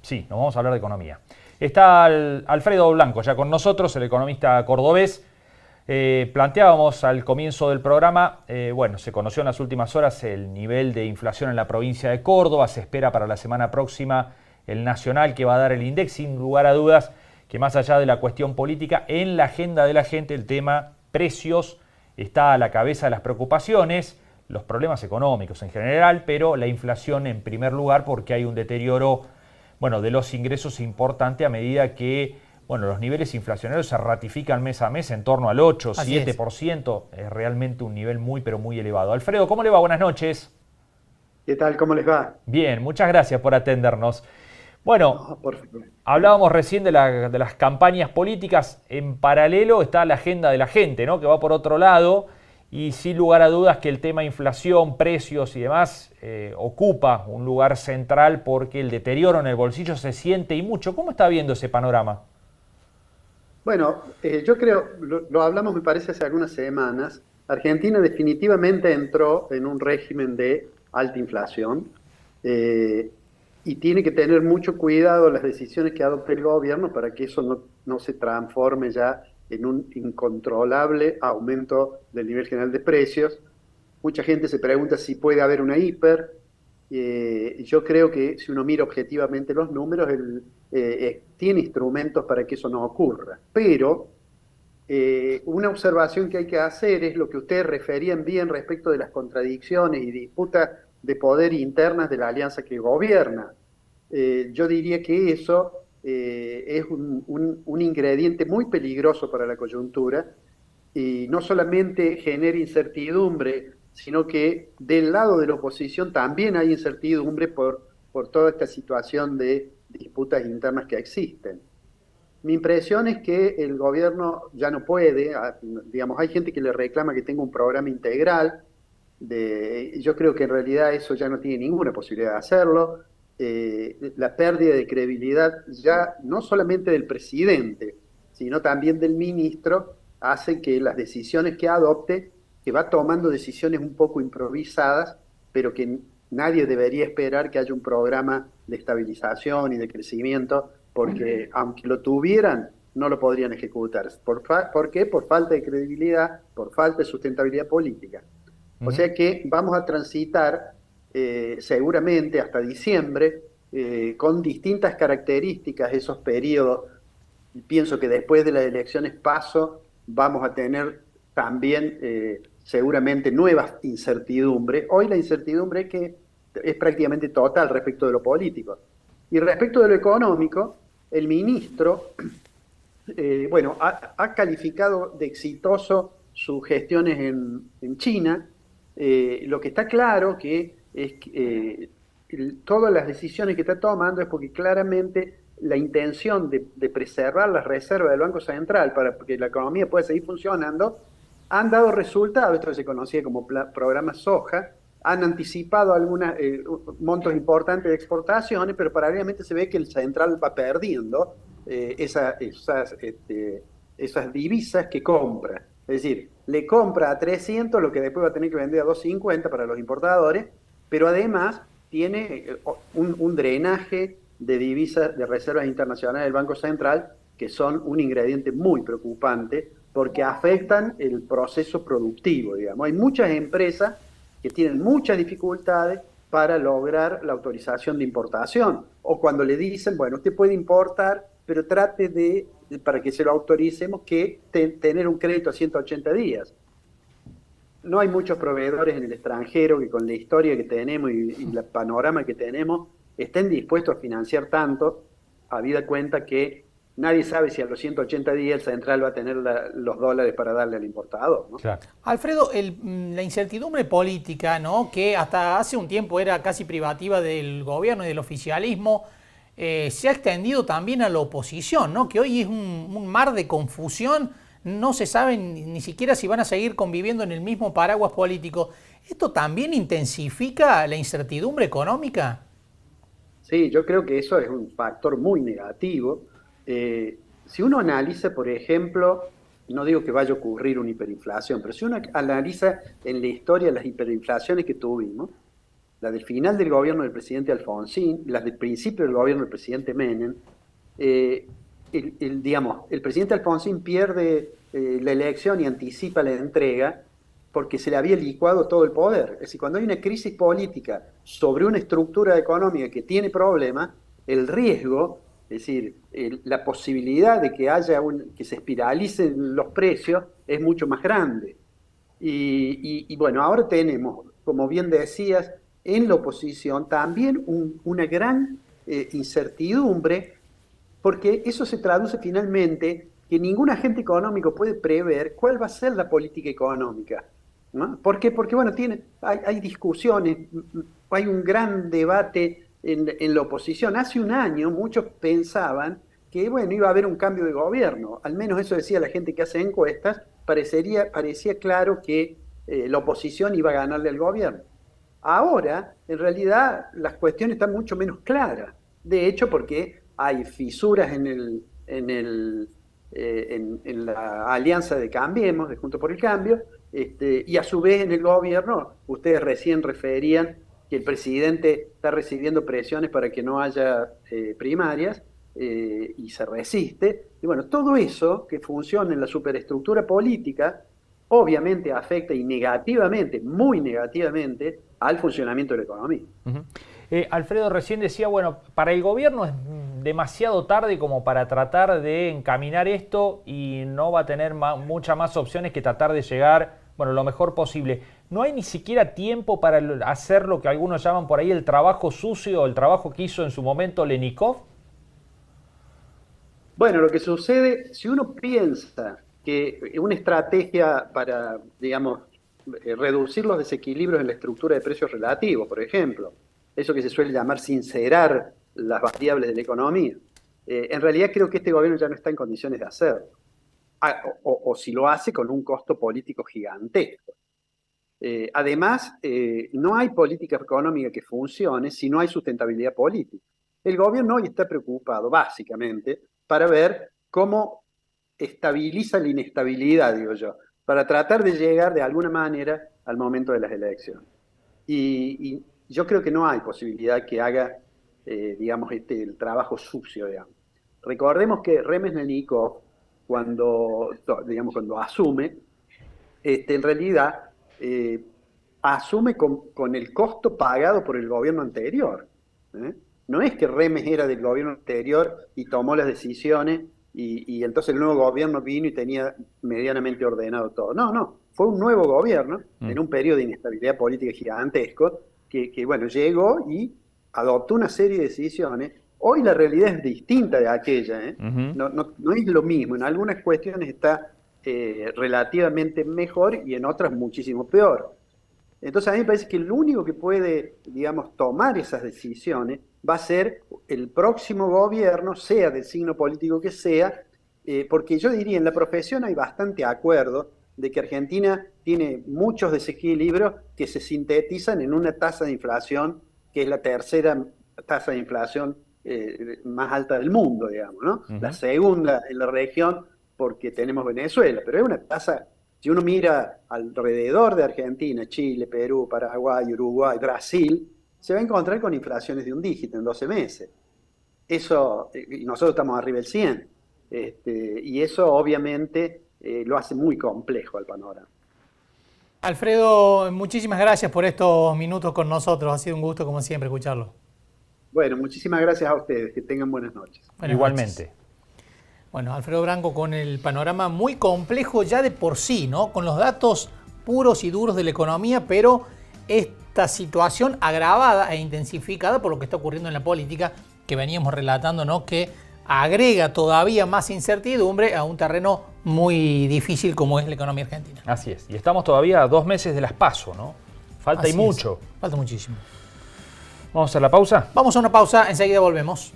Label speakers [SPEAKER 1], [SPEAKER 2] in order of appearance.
[SPEAKER 1] Sí, nos vamos a hablar de economía. Está Alfredo Blanco ya con nosotros, el economista cordobés. Planteábamos al comienzo del programa, bueno, se conoció en las últimas horas el nivel de inflación en la provincia de Córdoba, se espera para la semana próxima el nacional que va a dar el INDEC, sin lugar a dudas que más allá de la cuestión política, en la agenda de la gente el tema precios está a la cabeza de las preocupaciones, los problemas económicos en general, pero la inflación en primer lugar porque hay un deterioro, bueno, de los ingresos importante a medida que los niveles inflacionarios se ratifican mes a mes en torno al 8,
[SPEAKER 2] Así es.
[SPEAKER 1] 7%. Es realmente un nivel muy, pero muy elevado. Alfredo, ¿cómo le va? Buenas noches.
[SPEAKER 3] ¿Qué tal? ¿Cómo les va?
[SPEAKER 1] Bien, muchas gracias por atendernos. Bueno,
[SPEAKER 3] No, por favor.
[SPEAKER 1] hablábamos recién de las campañas políticas. En paralelo está la agenda de la gente, ¿no? Que va por otro lado. Y sin lugar a dudas que el tema inflación, precios y demás ocupa un lugar central porque el deterioro en el bolsillo se siente y mucho. ¿Cómo está viendo ese panorama?
[SPEAKER 3] Bueno, yo creo, lo hablamos me parece hace algunas semanas, Argentina definitivamente entró en un régimen de alta inflación eh, y tiene que tener mucho cuidado las decisiones que adopte el gobierno para que eso no se transforme ya en un incontrolable aumento del nivel general de precios. Mucha gente se pregunta si puede haber una hiper. Yo creo que si uno mira objetivamente los números, él tiene instrumentos para que eso no ocurra. Pero una observación que hay que hacer es lo que ustedes referían bien respecto de las contradicciones y disputas de poder internas de la alianza que gobierna. Yo diría que eso es un ingrediente muy peligroso para la coyuntura y no solamente genera incertidumbre, sino que del lado de la oposición también hay incertidumbre por toda esta situación de disputas internas que existen. Mi impresión es que el gobierno ya no puede, digamos, hay gente que le reclama que tenga un programa integral, yo creo que en realidad eso ya no tiene ninguna posibilidad de hacerlo. La pérdida de credibilidad ya no solamente del presidente, sino también del ministro, hace que las decisiones que adopte, que va tomando decisiones un poco improvisadas, pero que nadie debería esperar que haya un programa de estabilización y de crecimiento, porque aunque lo tuvieran, no lo podrían ejecutar. ¿Por qué? Por falta de credibilidad, por falta de sustentabilidad política. O sea que vamos a transitar seguramente hasta diciembre con distintas características esos periodos. Y pienso que después de las elecciones paso vamos a tener también seguramente nuevas incertidumbres. Hoy la incertidumbre es prácticamente total respecto de lo político. Y respecto de lo económico, el ministro bueno, ha calificado de exitoso sus gestiones en China. Lo que está claro que es que todas las decisiones que está tomando es porque claramente la intención de preservar las reservas del Banco Central para que la economía pueda seguir funcionando han dado resultados. Esto se conocía como programa soja, han anticipado algunos montos importantes de exportaciones, pero paralelamente se ve que el central va perdiendo esas divisas que compra. Es decir, le compra a 300 lo que después va a tener que vender a 250 para los importadores, pero además tiene un drenaje de divisas, de reservas internacionales del Banco Central, que son un ingrediente muy preocupante porque afectan el proceso productivo, digamos. Hay muchas empresas que tienen muchas dificultades para lograr la autorización de importación. O cuando le dicen, bueno, usted puede importar, pero trate de, para que se lo autoricemos, que tener un crédito a 180 días. No hay muchos proveedores en el extranjero que con la historia que tenemos y el panorama que tenemos estén dispuestos a financiar tanto, habida cuenta que nadie sabe si a los 180 días el central va a tener los dólares para darle al importador, ¿no?
[SPEAKER 1] Claro.
[SPEAKER 2] Alfredo, la incertidumbre política, ¿no?, que hasta hace un tiempo era casi privativa del gobierno y del oficialismo, se ha extendido también a la oposición, ¿no?, que hoy es un mar de confusión, no se sabe ni siquiera si van a seguir conviviendo en el mismo paraguas político. ¿Esto también intensifica la incertidumbre económica?
[SPEAKER 3] Sí, yo creo que eso es un factor muy negativo. Si uno analiza, por ejemplo, no digo que vaya a ocurrir una hiperinflación, pero si uno analiza en la historia las hiperinflaciones que tuvimos, la del final del gobierno del presidente Alfonsín, las del principio del gobierno del presidente Menem, el presidente Alfonsín pierde la elección y anticipa la entrega porque se le había licuado todo el poder. Es decir, cuando hay una crisis política sobre una estructura económica que tiene problemas, el riesgo, es decir, la posibilidad de que que se espiralicen los precios es mucho más grande. Y bueno, ahora tenemos, como bien decías, en la oposición también una gran incertidumbre, porque eso se traduce finalmente que ningún agente económico puede prever cuál va a ser la política económica, ¿no? ¿Por qué? Porque bueno, hay discusiones, hay un gran debate en la oposición. Hace un año muchos pensaban que bueno, iba a haber un cambio de gobierno, al menos eso decía la gente que hace encuestas, parecía claro que la oposición iba a ganarle al gobierno. Ahora, en realidad, las cuestiones están mucho menos claras. De hecho, porque hay fisuras en la alianza de Cambiemos, de Juntos por el Cambio, y a su vez en el gobierno, ustedes recién referían que el presidente está recibiendo presiones para que no haya primarias, y se resiste. Y bueno, todo eso que funciona en la superestructura política, obviamente afecta y negativamente, muy negativamente, al funcionamiento de la economía.
[SPEAKER 1] Alfredo recién decía, bueno, para el gobierno es demasiado tarde como para tratar de encaminar esto y no va a tener muchas más opciones que tratar de llegar, bueno, lo mejor posible. ¿No hay ni siquiera tiempo para hacer lo que algunos llaman por ahí el trabajo sucio, el trabajo que hizo en su momento Lenikov?
[SPEAKER 3] Bueno, lo que sucede, si uno piensa que una estrategia para, digamos, reducir los desequilibrios en la estructura de precios relativos, por ejemplo, eso que se suele llamar sincerar las variables de la economía, en realidad creo que este gobierno ya no está en condiciones de hacerlo. O si lo hace con un costo político gigantesco. Además, no hay política económica que funcione si no hay sustentabilidad política. El gobierno hoy está preocupado, básicamente, para ver cómo estabiliza la inestabilidad, digo yo, para tratar de llegar de alguna manera al momento de las elecciones. Y yo creo que no hay posibilidad que haga, digamos, el trabajo sucio, digamos. Recordemos que Remesnenikov, cuando asume, en realidad asume con el costo pagado por el gobierno anterior. No es que Remes era del gobierno anterior y tomó las decisiones y entonces el nuevo gobierno vino y tenía medianamente ordenado todo. No, fue un nuevo gobierno en un periodo de inestabilidad política gigantesco que bueno, llegó y adoptó una serie de decisiones. Hoy la realidad es distinta de aquella, no es lo mismo. En algunas cuestiones está relativamente mejor y en otras muchísimo peor. Entonces a mí me parece que el único que puede, digamos, tomar esas decisiones va a ser el próximo gobierno, sea del signo político que sea, porque yo diría, en la profesión hay bastante acuerdo de que Argentina tiene muchos desequilibrios que se sintetizan en una tasa de inflación que es la tercera tasa de inflación más alta del mundo, digamos, ¿no? La segunda en la región porque tenemos Venezuela, pero es una tasa, si uno mira alrededor de Argentina, Chile, Perú, Paraguay, Uruguay, Brasil, se va a encontrar con inflaciones de un dígito en 12 meses. Eso, y nosotros estamos arriba del 100, y eso obviamente lo hace muy complejo el panorama.
[SPEAKER 2] Alfredo, muchísimas gracias por estos minutos con nosotros, ha sido un gusto como siempre escucharlo.
[SPEAKER 3] Bueno, muchísimas gracias a ustedes, que tengan buenas noches.
[SPEAKER 1] Igualmente.
[SPEAKER 2] Bueno, Alfredo Branco con el panorama muy complejo ya de por sí, ¿no? Con los datos puros y duros de la economía, pero esta situación agravada e intensificada por lo que está ocurriendo en la política que veníamos relatando, ¿no? Que agrega todavía más incertidumbre a un terreno muy difícil como es la economía argentina.
[SPEAKER 1] Así es. Y estamos todavía a 2 meses de las PASO, ¿no? Falta y mucho.
[SPEAKER 2] Falta muchísimo.
[SPEAKER 1] ¿Vamos a hacer la pausa?
[SPEAKER 2] Vamos a una pausa, enseguida volvemos.